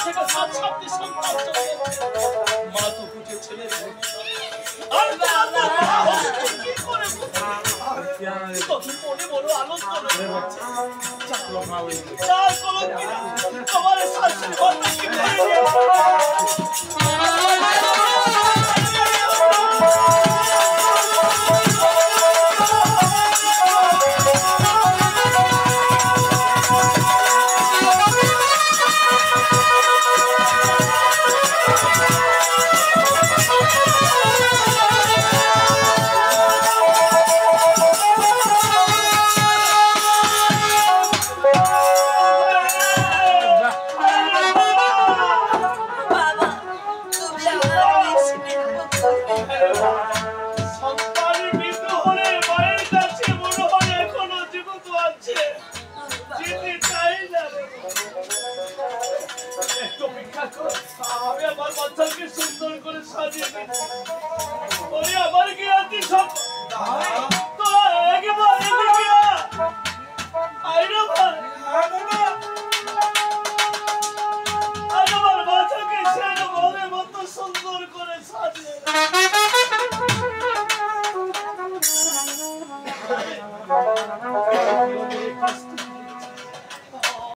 থেকে 7-8টি সন্তান জন্মেছে। মা তো বুঝে ছেলের ভবিষ্যৎ। আর কি করে তখন মনে বড় আনন্দ হচ্ছে। চার কলঙ্কিরা আমার শাশুড়ি ঘরটাকে মেরে সুন্দর করে সাজিয়ে দিচ্ছি। আমার কি আছি সব সুন্দর করে সাজিয়ে